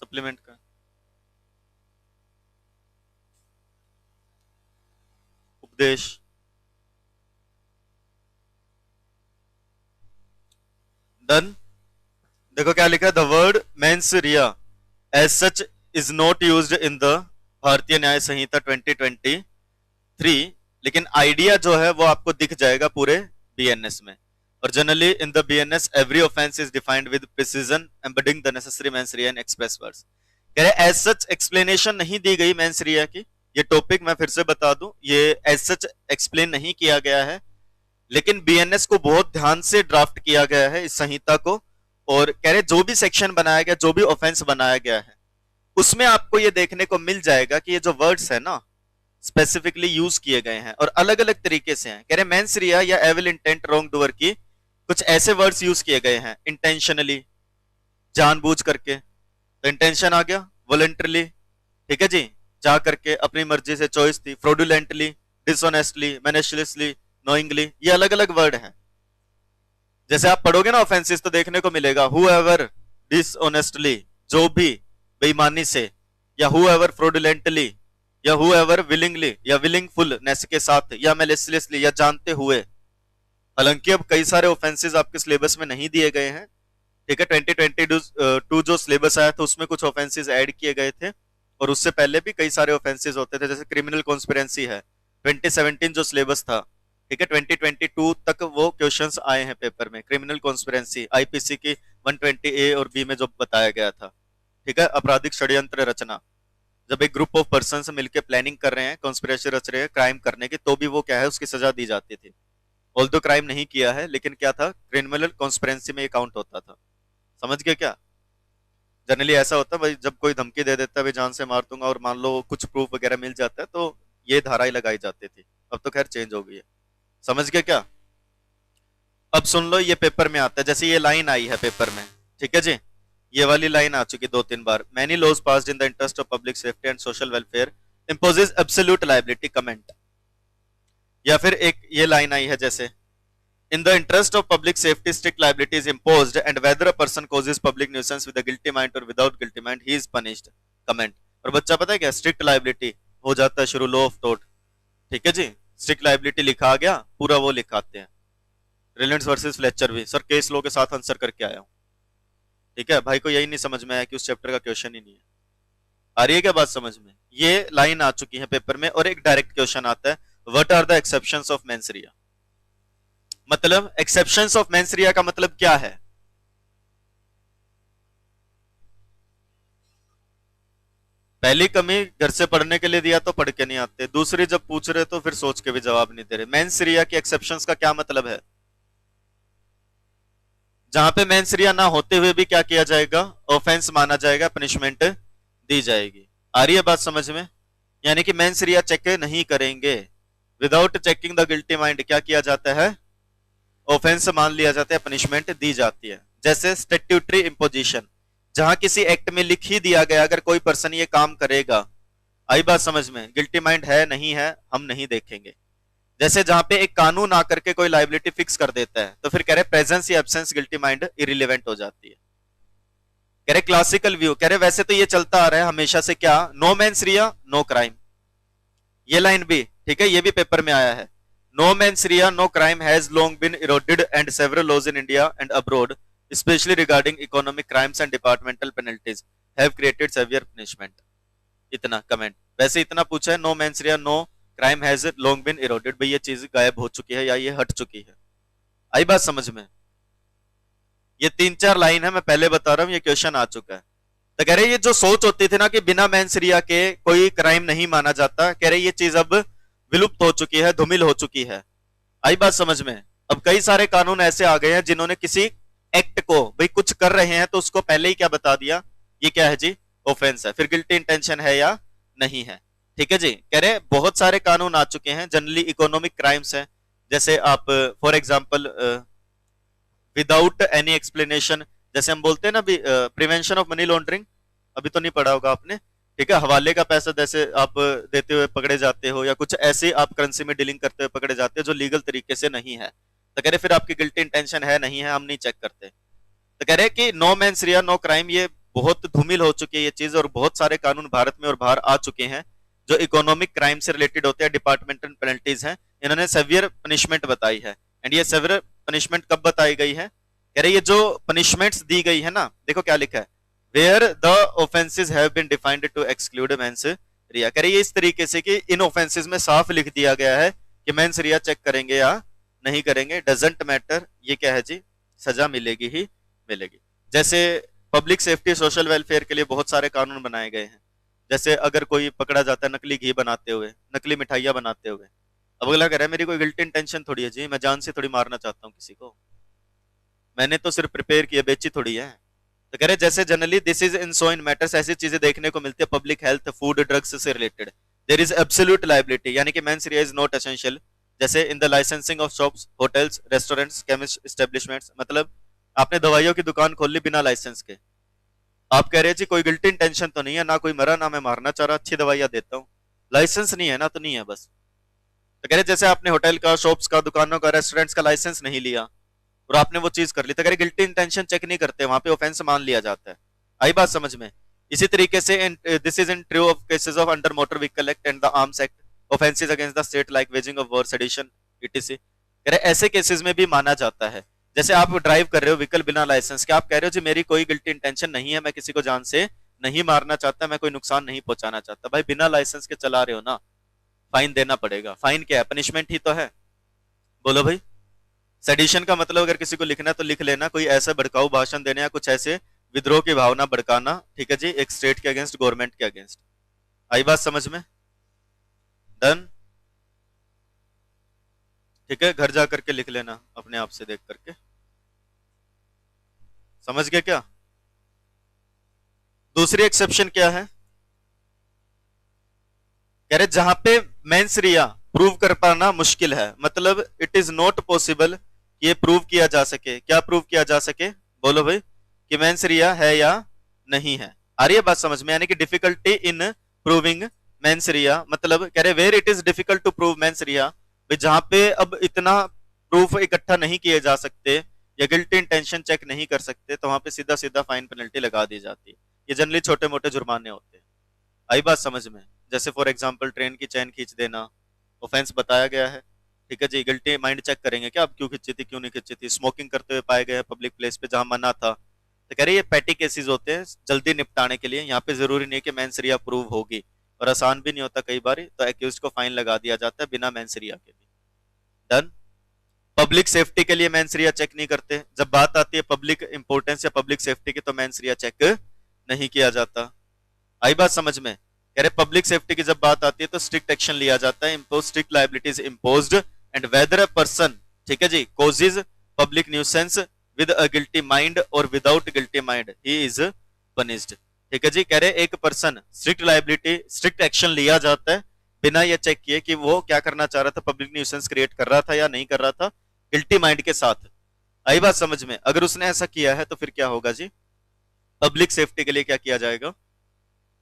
Speaker 1: सप्लीमेंट का। उपदेश। डन। देखो क्या लिखा है, the word mens rea as such is not used in the Bharatiya Nyaya संहिता 2023, लेकिन आइडिया जो है वो आपको दिख जाएगा पूरे बीएनएस में। और generally in the BNS every offence is defined with precision embedding the necessary mens rea Inn Express words. कह रहे एज सच एक्सप्लेनेशन नहीं दी गई मेंसरिया की, ये टॉपिक मैं फिर से बता दूं, ये एज सच एक्सप्लेन नहीं किया गया है, लेकिन बीएनएस को बहुत ध्यान से ड्राफ्ट किया गया है इस संहिता को। और कह रहे जो भी सेक्शन बनाया गया, जो भी ऑफेंस बनाया गया है, उसमें आपको ये देखने को मिल जाएगा कि ये जो वर्ड्स है ना स्पेसिफिकली यूज किए गए हैं और अलग अलग तरीके से हैं। कह रहे मेंसरिया या एविल इंटेंट रॉन्ग डूअर की कुछ ऐसे वर्ड्स यूज किए गए हैं, इंटेंशनली, जानबूझ करके, तो इंटेंशन आ गया, वॉलंटरली, ठीक है जी, जा करके अपनी मर्जी से चॉइस थी, फ्रॉडुलेंटली, डिसऑनेस्टली, मैनिपुलेशनली, नोइंगली, ये अलग अलग वर्ड हैं। जैसे आप पढ़ोगे ना ऑफेंसेस तो देखने को मिलेगा हुएवर डिसऑनेस्टली, जो भी बेईमानी से, या हुएवर फ्रॉडुलेंटली, या हुएवर विलिंगली, या विलिंगफुलनेस के साथ, या मैलिशियसली, या जानते हुए। हालांकि अब कई सारे ऑफेंसेस आपके सिलेबस में नहीं दिए गए हैं, ठीक है। 2022 जो सिलेबस आया था उसमें कुछ ऑफेंसेस ऐड किए गए थे, और उससे पहले भी कई सारे ऑफेंसेस होते थे, जैसे क्रिमिनल कॉन्स्पिरेंसी है। 2017 जो सिलेबस था, ठीक है, 2022 तक वो क्वेश्चंस आए हैं पेपर में। क्रिमिनल कॉन्स्पिरेंसी आईपीसी की 120 ए और बी में जो बताया गया था, ठीक है। आपराधिक षड्यंत्र रचना, जब एक ग्रुप ऑफ पर्सन मिलकर प्लानिंग कर रहे हैं, कॉन्स्पिरेसी रच रहे हैं क्राइम करने की, तो भी वो क्या है, उसकी सजा दी जाती थी। ऑल्दो क्राइम नहीं किया है, लेकिन क्या था, क्रिमिनल कॉन्स्पिरेंसी में ये काउंट होता था। समझ गए क्या? जनरली ऐसा होता है भाई, जब कोई धमकी दे देता है भाई जान से मार दूंगा, और मान लो कुछ प्रूफ वगैरह मिल जाता है, तो ये धारा ही लगाई जाती थी। अब तो खैर चेंज हो गई है। समझ गए क्या? अब सुन लो, ये पेपर में आता है, जैसे ये लाइन आई है पेपर में, ठीक है जी, ये वाली लाइन आ चुकी 2-3 बार। Many laws passed in the interest of public safety and social welfare imposes absolute liability comment. या फिर एक ये लाइन आई है, जैसे in the interest of public safety strict liability is imposed and whether a person causes public nuisance with a guilty mind or without guilty mind he is punished comment। और बच्चा पता है क्या, स्ट्रिक्ट लाइबिलिटी हो जाता है शुरू, law of tort, ठीक है जी। स्ट्रिक्ट लाइबिलिटी लिखा आ गया, पूरा वो लिखाते हैं। रिलायंस वर्सेस फ्लेचर भी सर केस लॉ के साथ आंसर करके आया हूं, ठीक है। भाई को यही नहीं समझ में आया कि उस चैप्टर का क्वेश्चन ही नहीं है। आ रही है क्या बात समझ में? ये लाइन आ चुकी है पेपर में, और एक डायरेक्ट क्वेश्चन आता है, what are the exceptions of mens rea. मतलब एक्सेप्शंस ऑफ मेंस रिया का मतलब क्या है? पहली कमी, घर से पढ़ने के लिए दिया तो पढ़ के नहीं आते। दूसरी, जब पूछ रहे तो फिर सोच के भी जवाब नहीं दे रहे। मेंस रिया की एक्सेप्शंस का क्या मतलब है? जहां पे मेंस रिया ना होते हुए भी क्या किया जाएगा, ऑफेंस माना जाएगा, पनिशमेंट दी जाएगी। आ रही है बात समझ में? यानी कि मेंस रिया चेक नहीं करेंगे, without checking the guilty mind क्या किया जाता है, ऑफेंस मान लिया जाता है, पनिशमेंट दी जाती है। जैसे स्टैट्यूटरी इंपोजिशन, जहां किसी एक्ट में लिख ही दिया गया अगर कोई पर्सन ये काम करेगा। आई बात समझ में? गिल्टी माइंड है नहीं है हम नहीं देखेंगे। जैसे जहां पे एक कानून आकर के कोई लाइबिलिटी फिक्स कर देता है, तो फिर कह रहे प्रेजेंस या एब्सेंस गिल्टी माइंड इरिलेवेंट हो जाती है। कह रहे क्लासिकल व्यू, कह रहे वैसे तो ये चलता आ रहा है हमेशा से, क्या, no mens rea no crime. ये लाइन भी ठीक है, ये भी पेपर में आया है। No mens rea, no crime has long been eroded and several laws in India and abroad, especially regarding economic crimes and departmental penalties, have created severe punishment। इतना कमेंट, वैसे इतना पूछा है, no mens rea, no crime has long been eroded, भाई ये चीज गायब हो चुकी है या ये हट चुकी है। आई बात समझ में? ये 3-4 लाइन है, मैं पहले बता रहा हूँ, ये क्वेश्चन आ चुका है। तो कह रहे ये जो सोच होती थी ना कि बिना मेंस रिया के कोई क्राइम नहीं माना जाता, कह रहे ये चीज अब विलुप्त हो चुकी है, धूमिल हो चुकी है। आई बात समझ में? अब कई सारे कानून ऐसे आ गए हैं जिन्होंने किसी एक्ट को, भाई कुछ कर रहे हैं तो उसको पहले ही क्या बता दिया, ये क्या है जी, ऑफेंस है, फिर गिल्टी इंटेंशन है या नहीं है, ठीक है जी। कह रहे बहुत सारे कानून आ चुके हैं, जनरली इकोनॉमिक क्राइम्स हैं, जैसे आप for example without any explanation, जैसे हम बोलते हैं ना, प्रिवेंशन ऑफ मनी लॉन्ड्रिंग, अभी तो नहीं पढ़ा होगा आपने, ठीक है। हवाले का पैसा जैसे आप देते हुए पकड़े जाते हो, या कुछ ऐसे आप करेंसी में डीलिंग करते हुए पकड़े जाते हो जो लीगल तरीके से नहीं है, तो कह रहे फिर आपकी गिल्टी इंटेंशन है नहीं है, हम नहीं चेक करते। तो कह रहे कि no mens rea no crime, ये बहुत धूमिल हो चुकी है ये चीज, और बहुत सारे कानून भारत में और बाहर आ चुके हैं जो इकोनॉमिक क्राइम से रिलेटेड होते हैं, डिपार्टमेंटल पेनल्टीज हैं, इन्होंने सेवियर पनिशमेंट बताई है। एंड ये सेवियर पनिशमेंट कब बताई गई है? कह रहे ये जो पनिशमेंट्स दी गई है ना, देखो क्या लिखा है, where the offenses have been defined to exclude mens rea। कह रही है इस तरीके से कि इन ऑफेंसेस में साफ लिख दिया गया है कि मेंस रिया चेक करेंगे या नहीं करेंगे, डजंट मैटर, ये क्या है जी, सजा मिलेगी ही मिलेगी। जैसे पब्लिक सेफ्टी सोशल वेलफेयर के लिए बहुत सारे कानून बनाए गए हैं, जैसे अगर कोई पकड़ा जाता है नकली घी बनाते हुए, नकली मिठाइयां बनाते हुए, अब अगला कह रहा है मेरी कोई गिल्ट इंटेंशन थोड़ी है जी, मैं जान से थोड़ी मारना चाहता हूँ किसी को, मैंने तो सिर्फ प्रिपेयर किया, बेची थोड़ी है। तो कह रहे जैसे generally this is in so in matters, ऐसी चीजें देखने को मिलती है पब्लिक हेल्थ, फूड, ड्रग्स से related, there is absolute liability, यानी कि mens rea is not essential. जैसे in the licensing of shops, hotels, restaurants, chemist establishments, मतलब आपने दवाइयों की दुकान खोल ली बिना लाइसेंस के, आप कह रहे हैं जी कोई गिल्टी इंटेंशन तो नहीं है, ना कोई मरा ना मैं मारना चाह रहा, अच्छी दवाइयां देता हूँ, लाइसेंस नहीं है ना तो नहीं है बस। तो कह रहे जैसे आपने होटल का, शॉप्स का, दुकानों का, रेस्टोरेंट्स का लाइसेंस नहीं लिया और आपने वो चीज कर ली, तो कह रहे गिल्टी इंटेंशन चेक नहीं करते, वहां पे ऑफेंस मान लिया जाता है। आई बात समझ में? इसी तरीके से this is in true of cases of under motor vehicle act and the arms act offences against the state like waging of war, sedition, etc.. कह रहे ऐसे केसेस में भी माना जाता है। जैसे आप ड्राइव कर रहे हो व्हीकल बिना लाइसेंस के, आप कह रहे हो जी मेरी कोई गिल्टी इंटेंशन नहीं है, मैं किसी को जान से नहीं मारना चाहता, मैं कोई नुकसान नहीं पहुंचाना चाहता, भाई बिना लाइसेंस के चला रहे हो ना, फाइन देना पड़ेगा। फाइन क्या है? पनिशमेंट ही तो है। बोलो भाई। सेडिशन का मतलब अगर किसी को लिखना है तो लिख लेना, कोई ऐसा भड़काऊ भाषण देने या कुछ ऐसे विद्रोह की भावना भड़काना, ठीक है जी, एक स्टेट के अगेंस्ट, गवर्नमेंट के अगेंस्ट। आई बात समझ में? डन? ठीक है, घर जा करके लिख लेना अपने आप से देख करके। समझ गए क्या? दूसरी एक्सेप्शन क्या है? कह रहे जहां पे मेंस रिया प्रूव कर पाना मुश्किल है, मतलब इट इज नॉट पॉसिबल ये प्रूव किया जा सके। क्या प्रूव किया जा सके? बोलो भाई, कि मेंस रिया है या नहीं है। आ रही है बात समझ में? यानी कि difficulty in proving mens rea, मतलब कह रहे where it is difficult to prove mens rea, भाई जहां पे अब इतना प्रूफ इकट्ठा नहीं किए जा सकते या गिल्टी इंटेंशन चेक नहीं कर सकते, तो वहां पे सीधा सीधा फाइन पेनल्टी लगा दी जाती है। ये जनरली छोटे मोटे जुर्माने होते हैं। आई बात समझ में? जैसे फॉर एग्जांपल ट्रेन की चैन खींच देना, ऑफेंस बताया गया है, ठीक है जी। गिल्टी माइंड चेक करेंगे क्या, अब क्यों खींची थी, क्यों नहीं खींची थी। स्मोकिंग करते हुए पाए गए पब्लिक प्लेस पे जहां मना था, तो कह रहे ये पैटी केसेस होते हैं जल्दी निपटाने के लिए, यहाँ पे जरूरी नहीं कि मेंसरिया प्रूव होगी, और आसान भी नहीं होता कई बार, तो एक्यूज को फाइन लगा दिया जाता है बिना मेंसरिया के भी। डन? पब्लिक सेफ्टी के लिए मेंसरिया चेक नहीं करते। जब बात आती है पब्लिक इंपोर्टेंस या पब्लिक सेफ्टी की, तो मेंसरिया चेक नहीं किया जाता। आई बात समझ में? कह रहे पब्लिक सेफ्टी की जब बात आती है तो स्ट्रिक्ट एक्शन लिया जाता है, impose strict liabilities imposed, and whether a person, ठीक है जी, causes public nuisance with a guilty mind और without guilty mind, he is punished. ठीक है जी। कह रहे एक person, strict liability, strict action लिया जाता है बिना ये चेक किए कि वो क्या करना चाह रहा था, पब्लिक न्यूसेंस क्रिएट कर रहा था या नहीं कर रहा था, गिल्टी माइंड के साथ। आई बात समझ में? अगर उसने ऐसा किया है तो फिर क्या होगा जी? पब्लिक सेफ्टी के लिए क्या किया जाएगा?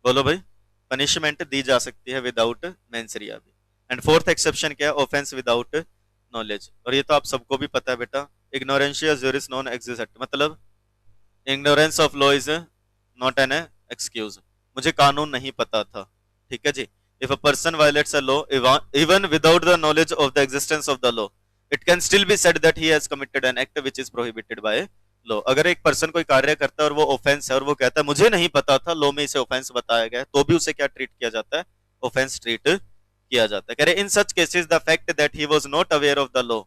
Speaker 1: बोलो भाई। पनिशमेंट दी जा सकती है विदाउट मेंसरिया भी। एंड फोर्थ एक्सेप्शन क्या है? Offence without knowledge. और ये तो आप सबको भी पता है बेटा, इग्नोरेंशिया जुरिस नॉन एक्जिस्ट, मतलब ignorance of law is not an excuse. मुझे कानून नहीं पता था, ठीक है जी। If a person violates a law even without the knowledge of the existence of the law, it can still be said that he has committed an act which is prohibited by law. अगर एक person कोई कार्य करता है और वो offence है और वो कहता है मुझे नहीं पता था, लॉ में इसे ऑफेंस बताया गया है, तो भी उसे क्या ट्रीट किया जाता है? ऑफेंस ट्रीट किया जाता है। कह रहे in such cases the fact that he was not aware of the law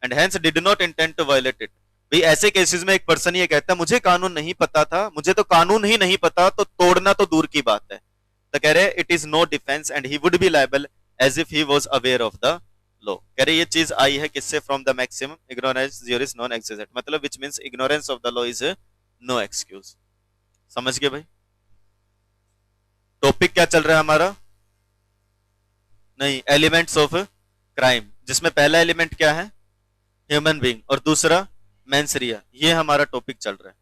Speaker 1: and hence did not intend to violate it. भाई ऐसे केसेस में एक पर्सन ये कहता है मुझे कानून नहीं पता था, मुझे तो कानून ही नहीं पता, तो तोड़ना तो दूर की बात है, तो कह रहे it is no defence and he would be liable as if he was aware of the law. कह रहे ये चीज आई है किससे? From the maximum ignorance juris non exist, मतलब which means ignorance of the law is no excuse. समझ गए भाई? टॉपिक क्या चल रहा है हमारा? नहीं, एलिमेंट्स ऑफ क्राइम, जिसमें पहला एलिमेंट क्या है? ह्यूमन बीइंग, और दूसरा मेंसरिया। ये हमारा टॉपिक चल रहा है।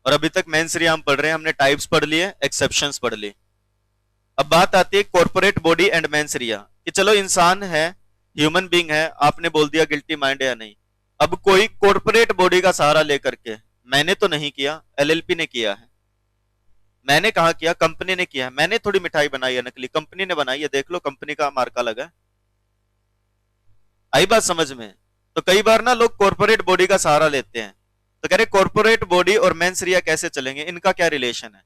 Speaker 1: और अभी तक मेंसरिया हम पढ़ रहे हैं, हमने टाइप्स पढ़ लिए, एक्सेप्शंस पढ़ लिए। अब बात आती है कॉर्पोरेट बॉडी एंड मेंसरिया, कि चलो इंसान है, ह्यूमन बीइंग है, आपने बोल दिया गिल्टी माइंड है या नहीं। अब कोई कॉर्पोरेट बॉडी का सहारा लेकर के, मैंने तो नहीं किया, एलएलपी ने किया है। मैंने कहा किया? कंपनी ने किया है। मैंने थोड़ी मिठाई बनाई है नकली, कंपनी ने बनाई है, देख लो कंपनी का मार्का लगा है। आई बात समझ में? तो कई बार ना लोग कॉर्पोरेट बॉडी का सहारा लेते हैं, तो कह रहे कॉर्पोरेट बॉडी और मेंसरिया कैसे चलेंगे, इनका क्या रिलेशन है?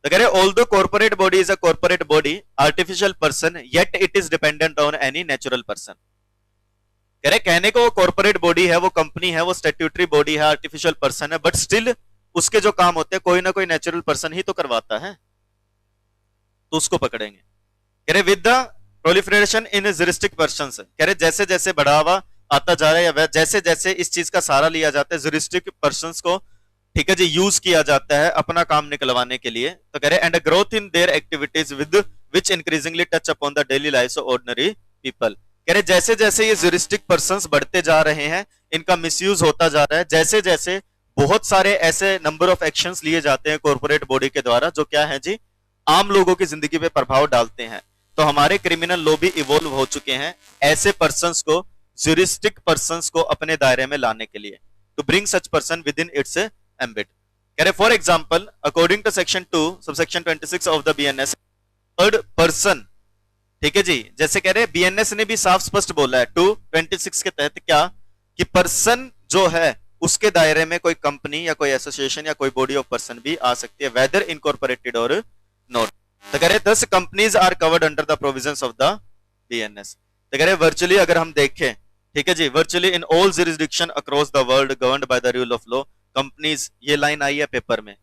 Speaker 1: तो कह रहे although corporate body is a corporate body, artificial person, yet it is dependent on any natural person. कह रहे कहने को वो कॉर्पोरेट बॉडी है, वो कंपनी है, वो स्टैट्यूटरी बॉडी है, आर्टिफिशियल पर्सन है, बट स्टिल उसके जो काम होते हैं कोई ना कोई नेचुरल पर्सन ही तो करवाता है, तो उसको पकड़ेंगे। कह रहे with the proliferation in juristic persons, कह रहे जैसे जैसे बढ़ावा आता जा रहा है या जैसे जैसे इस चीज का सहारा लिया जाता है, जुरिस्टिक पर्सन्स को, ठीक है जी, यूज किया जाता है अपना काम निकलवाने के लिए, तो कह रहे and growth in their activities with which increasingly touch upon the daily lives of ordinary people. कह रहे जैसे जैसे ये जुरिस्टिक पर्सन्स बढ़ते जा रहे हैं, इनका मिसयूज होता जा रहा है, जैसे जैसे बहुत सारे ऐसे नंबर ऑफ एक्शंस लिए जाते हैं कॉर्पोरेट बॉडी के द्वारा जो क्या है जी, आम लोगों की जिंदगी पे प्रभाव डालते हैं। तो हमारे क्रिमिनल लॉ भी इवॉल्व हो चुके हैं ऐसे पर्संस को, ज्यूरिस्टिक पर्संस को अपने दायरे में लाने के लिए, to bring such person within its ambit. कह रहे for example according to section 2 subsection 26 of the BNS, third person, ठीक है जी, जैसे कह रहे बीएनएस ने भी साफ स्पष्ट बोला है 226 के तहत क्या, कि पर्सन जो है उसके दायरे में कोई कंपनी या कोई एसोसिएशन या कोई बॉडी ऑफ पर्सन भी आ सकती है, वेदर इनकॉर्पोरेटेड और नॉट। तो कह रहे 10 companies are covered under the provisions of the BNS. तो कह रहे वर्चुअली अगर हम देखें, ठीक है जी, virtually in all jurisdiction across the world governed by the rule of law, companies, ये लाइन आई है पेपर में,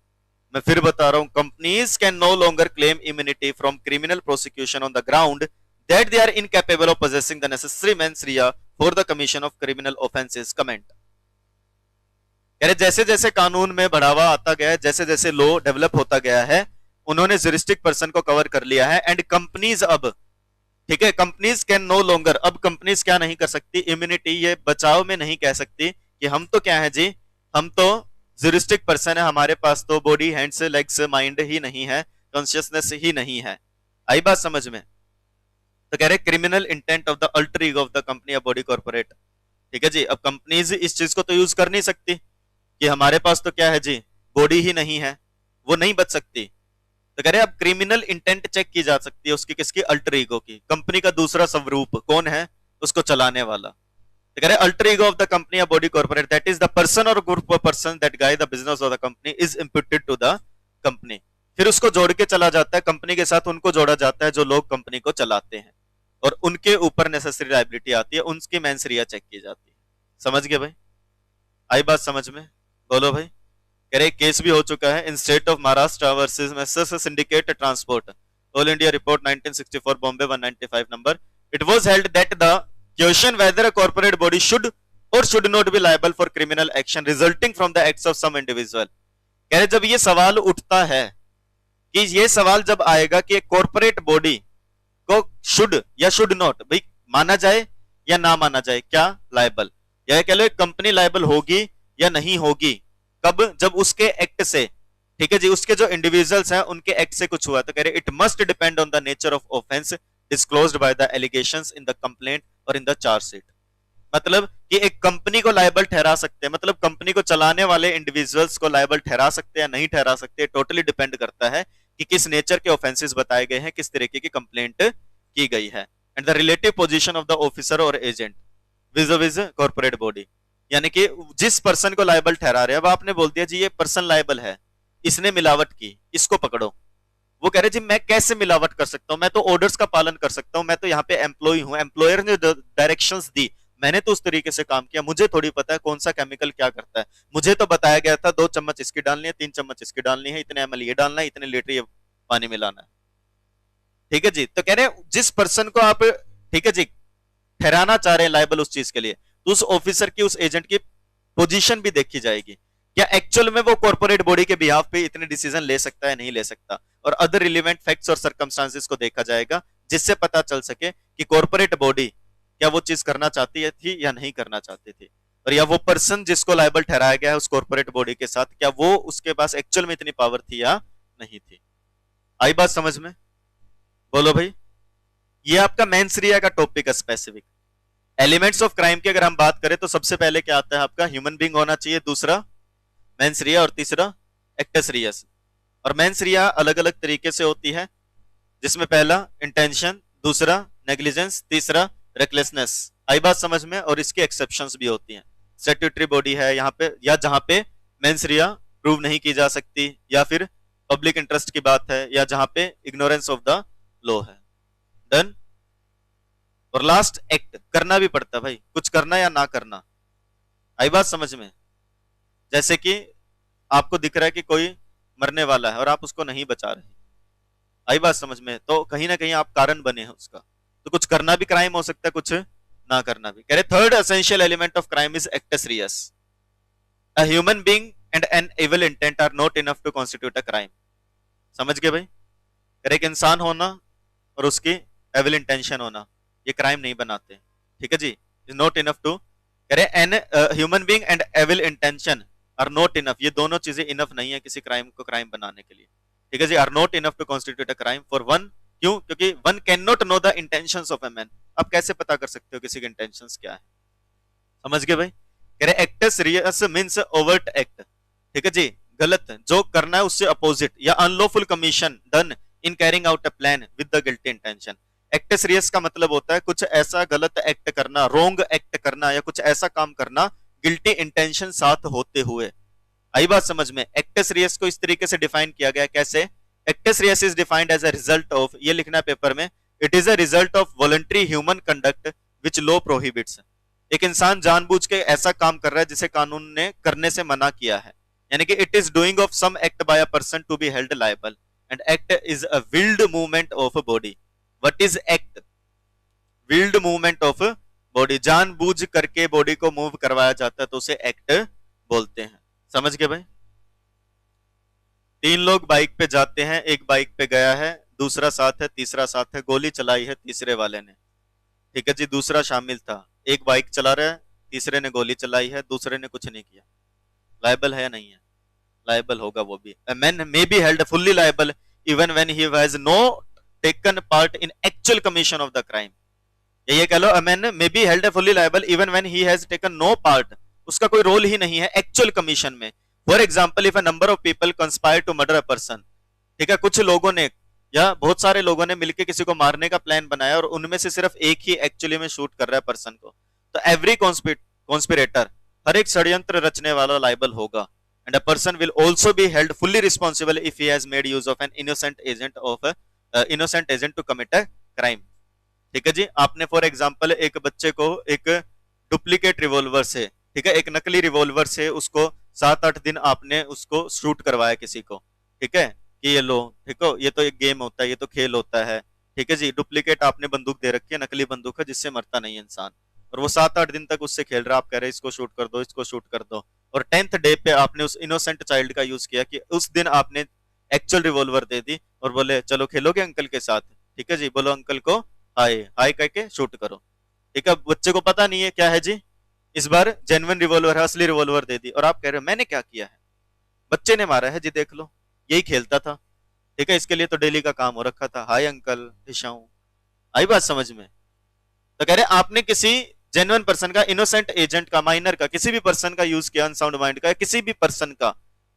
Speaker 1: मैं फिर बता रहा हूं, companies can no longer claim immunity from criminal prosecution on the ground that they are incapable of possessing the necessary mens Riya for the commission of criminal offences. Comment कह रहे जैसे जैसे कानून में बढ़ावा आता गया है, जैसे जैसे लॉ डेवलप होता गया है, उन्होंने जुरिस्टिक पर्सन को कवर कर लिया है। एंड कंपनीज अब, ठीक है, कंपनीज कैन नो लॉन्गर, अब कंपनीज क्या नहीं कर सकती, इम्यूनिटी, ये बचाव में नहीं कह सकती कि हम तो क्या है जी, हम तो ज्यूरिस्टिक पर्सन है, हमारे पास तो बॉडी, हैंड्स, लेग्स, माइंड ही नहीं है, कॉन्शियसनेस ही नहीं है। आई बात समझ में? तो कह रहे criminal intent of the alter ego of the company या बॉडी कॉर्पोरेट, ठीक है जी। अब कंपनीज इस चीज को तो यूज कर नहीं सकती कि हमारे पास तो क्या है जी, बॉडी ही नहीं है, वो नहीं बच सकती। तो कह रहे अब क्रिमिनल इंटेंट चेक की जा सकती है उसकी, किसकी, अल्टर ईगो की, कंपनी का दूसरा स्वरूप कौन है, उसको चलाने वाला। तो कह रहे alter ego of the company या body corporate that is the person or group of person that guide the business of the company is imputed to the company. फिर उसको जोड़ के चला जाता है, कंपनी के साथ उनको जोड़ा जाता है जो लोग कंपनी को चलाते हैं, और उनके ऊपर नेसेसरी लायबिलिटी आती है, उनकी मेंस रिया चेक की जाती है। समझ गए भाई? आई बात समझ में? बोलो भाई। कह रहे केस भी हो चुका है in state of Maharashtra versus messrs syndicate transport, all India report 1964, Bombay 195 number. It was held that the question whether a corporate body should or should not be liable for criminal action resulting from the acts of some individual. कह रहे जब ये सवाल उठता है, कि ये सवाल जब आएगा कि एक कॉर्पोरेट बॉडी को शुड या शुड नॉट भाई माना जाए या ना माना जाए, क्या लायबल, या कह लो एक कंपनी लायबल होगी या नहीं होगी, कब, जब उसके एक्ट से, ठीक है जी, उसके जो इंडिविजुअल्स हैं उनके एक्ट से कुछ हुआ। तो कह रहे it must depend on the nature of offence disclosed by the allegations in the complaint और इन द चार्जशीट। मतलब कि एक कंपनी को लायबल ठहरा सकते हैं, मतलब कंपनी को चलाने वाले इंडिविजुअल्स को लायबल ठहरा सकते हैं, नहीं ठहरा सकते, टोटली डिपेंड करता है कि किस नेचर के ऑफेंसेस बताए गए हैं, किस तरीके की कंप्लेंट की गई है। And the relative position of the officer और एजेंट विज कॉर्पोरेट बॉडी, यानी कि जिस पर्सन को लायबल ठहरा रहे हैं, अब आपने बोल दिया जी ये पर्सन लायबल है, इसने मिलावट की, इसको पकड़ो। वो कह रहे जी मैं कैसे मिलावट कर सकता हूं, मैं तो ऑर्डर्स का पालन कर सकता हूं, मैं तो यहाँ पे एम्प्लॉय हूं, एम्प्लॉयर ने डायरेक्शंस दी, मैंने तो उस तरीके से काम किया, मुझे थोड़ी पता है कौन सा केमिकल क्या करता है, मुझे तो बताया गया था 2 चम्मच इसकी डालनी है, 3 चम्मच इसकी डालनी है, इतने एमएल ये डालना है, इतने लीटर ये पानी मिलाना है। ठीक है जी। तो कह रहे जिस पर्सन को आप, ठीक है जी, ठहराना चाह रहे हैं लायबल उस चीज के लिए, तो उस ऑफिसर की, उस एजेंट की पोजीशन भी देखी जाएगी, क्या एक्चुअल में वो कॉर्पोरेट बॉडी के बिहाफ पे इतने डिसीजन ले सकता है, नहीं ले सकता, और अदर रिलेवेंट फैक्ट्स और सर्कमस्टांसेस को देखा जाएगा, जिससे पता चल सके कि कॉर्पोरेट बॉडी क्या वो चीज करना चाहती थी या नहीं करना चाहती थी, और या वो पर्सन जिसको लायबल ठहराया गया है उस कॉर्पोरेट बॉडी के साथ, क्या वो उसके पास एक्चुअल में इतनी पावर थी या नहीं थी। आई बात समझ में? बोलो भाई। ये आपका मेंस रिया का टॉपिक है स्पेसिफिक। एलिमेंट्स ऑफ क्राइम की अगर हम बात करें तो सबसे पहले क्या आता है आपका, ह्यूमन बीइंग होना चाहिए, दूसरा मेंस रिया, और तीसरा एक्टस रियस। और मेंस रिया अलग अलग तरीके से होती है, जिसमें पहला इंटेंशन, दूसरा नेग्लिजेंस, तीसरा रेकलेसनेस। आई बात समझ में? और इसकी एक्सेप्शंस भी होती हैं। स्टैट्यूटरी बॉडी है यहाँ पे, या जहां पे मेंस रिया प्रूव नहीं की जा सकती, या फिर पब्लिक इंटरेस्ट की बात है, या जहां पे इग्नोरेंस ऑफ द लॉ है। डन। और लास्ट एक्ट, करना भी पड़ता है भाई, कुछ करना या ना करना। आई बात समझ में? जैसे कि आपको दिख रहा है कि कोई मरने वाला है और आप उसको नहीं बचा रहे, आई बात समझ में? तो कहीं ना कहीं आप कारण बने हैं उसका, तो कुछ करना भी क्राइम हो सकता है, कुछ ना करना भी। कह रहे third essential element of crime is actus reus. A human being and an evil intent are not enough to constitute a crime. समझ गए भाई? कह रहे एक इंसान होना और उसकी एविल इंटेंशन होना ये क्राइम नहीं बनाते। ठीक है जी, इज नॉट इनफ टू, कह रहे an human being and evil intention are not enough, ये दोनों चीजें इनफ नहीं है किसी क्राइम को क्राइम बनाने के लिए। ठीक है जी, are not enough to constitute a crime for one. क्यों? क्योंकि one can not know the intentions of a man. आप कैसे पता कर सकते हो किसी के इंटेंशंस क्या है? समझ गए भाई? कह रहे acts Reis means overt act. ठीक है जी, गलत जो करना है उससे अपोजिट, या unlawful commission done in carrying out a plan with the guilty intention. Actus reus का मतलब होता है कुछ ऐसा गलत एक्ट करना, रोंग एक्ट करना, या कुछ ऐसा काम करना गिल्टी इंटेंशन साथ होते हुए। आई बात समझ में? एक्टस रियस को इस तरीके से डिफाइन किया गया, कैसे? Actus reus is defined as a result of, ये लिखना है पेपर में, it is a result of voluntary human conduct which law prohibits. एक इंसान जानबूझ के ऐसा काम कर रहा है जिसे कानून ने करने से मना किया है, यानी कि it is doing of some act by a person to be held liable, and act is a willed movement of body. What is act? Willed movement of body, जानबूझ करके बॉडी को मूव करवाया जाता है तो उसे एक्ट बोलते हैं। समझ गए भाई? तीन लोग बाइक पे जाते हैं, एक बाइक पे गया है, दूसरा साथ है, तीसरा साथ है, गोली चलाई है तीसरे वाले ने। ठीक है जी, दूसरा शामिल था, एक बाइक चला रहा है, तीसरे ने गोली चलाई है, दूसरे ने कुछ नहीं किया, लायबल है या नहीं है? लायबल होगा वो भी। A man may be held fully liable even when he has no taken part in actual commission of the crime। ये कह लो, a man may be held fully liable even when he has taken no part, उसका कोई role ही नहीं है actual commission में। For example, if a number of people conspire to murder a person, ठीक है, कुछ लोगों ने या बहुत सारे लोगों ने मिलकर किसी को मारने का प्लान बनाया और उनमें से सिर्फ एक ही एक्चुअली में शूट कर रहा है पर्सन को, तो एवरी कॉन्स्पिरेटर, हर एक षड्यंत्र रचने वाला लाइबल होगा। And a person will also be held fully responsible if he has made use of an innocent agent to commit a crime. ठीक है जी, आपने फॉर एग्जाम्पल एक बच्चे को एक डुप्लीकेट रिवॉल्वर से, ठीक है, एक नकली रिवॉल्वर से उसको 7-8 दिन आपने उसको शूट करवाया किसी को, ठीक है, कि ये लो, ठीक हो, ये तो एक गेम होता है, ये तो खेल होता है। ठीक है जी, डुप्लीकेट आपने बंदूक दे रखी है, नकली बंदूक है जिससे मरता नहीं है इंसान, और वो 7-8 दिन तक उससे खेल रहा है, आप कह रहे हैं इसको शूट कर दो, इसको शूट कर दो, और 10th डे पे आपने उस इनोसेंट चाइल्ड का यूज किया कि उस दिन आपने एक्चुअल रिवॉल्वर दे दी और बोले चलो खेलोगे अंकल के साथ। ठीक है जी, बोलो अंकल को हाय हाय करके शूट करो। ठीक है, बच्चे को पता नहीं है क्या है जी, इस बार जेन्युइन रिवॉल्वर है, असली रिवॉल्वर दे दी, और आप कह रहे हो मैंने क्या किया है, बच्चे ने मारा है जी, देख लो, यही खेलता था। ठीक है, इसके लिए तो डेली का काम हो रखा था, हाय अंकल हिशाऊ। आई बात समझ में? तो कह रहे आपने किसी जेन्युइन पर्सन का, इनोसेंट एजेंट का, माइनर का, किसी भी पर्सन का यूज किया, अनसाउंड माइंड का, किसी भी पर्सन का।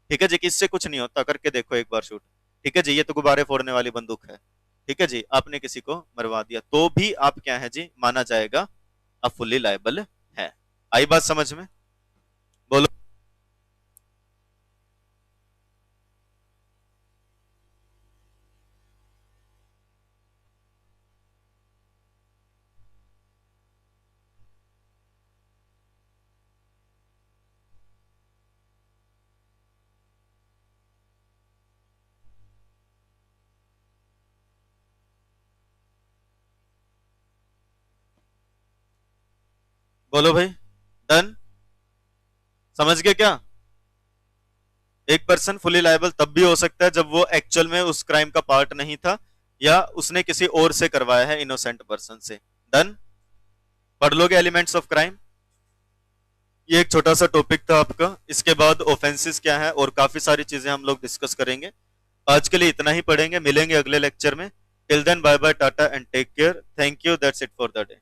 Speaker 1: ठीक है जी, कि इससे कुछ नहीं होता, करके देखो एक बार शूट। ठीक है जी, ये तो गुब्बारे फोड़ने वाली बंदूक है। ठीक है जी, आपने किसी को मरवा दिया तो भी आप क्या है जी, माना जाएगा आप फुल्ली लायबल है। आई बात समझ में? बोलो। बोलो भाई, डन? समझ गए क्या? एक पर्सन फुली लायबल तब भी हो सकता है जब वो एक्चुअल में उस क्राइम का पार्ट नहीं था, या उसने किसी और से करवाया है, इनोसेंट पर्सन से। डन? पढ़ लोगे एलिमेंट्स ऑफ क्राइम? ये एक छोटा सा टॉपिक था आपका, इसके बाद ऑफेंसेस क्या है और काफी सारी चीजें हम लोग डिस्कस करेंगे। आज के लिए इतना ही पढ़ेंगे, मिलेंगे अगले लेक्चर में। Till then bye bye, tata and take care, thank you, that's it for the day.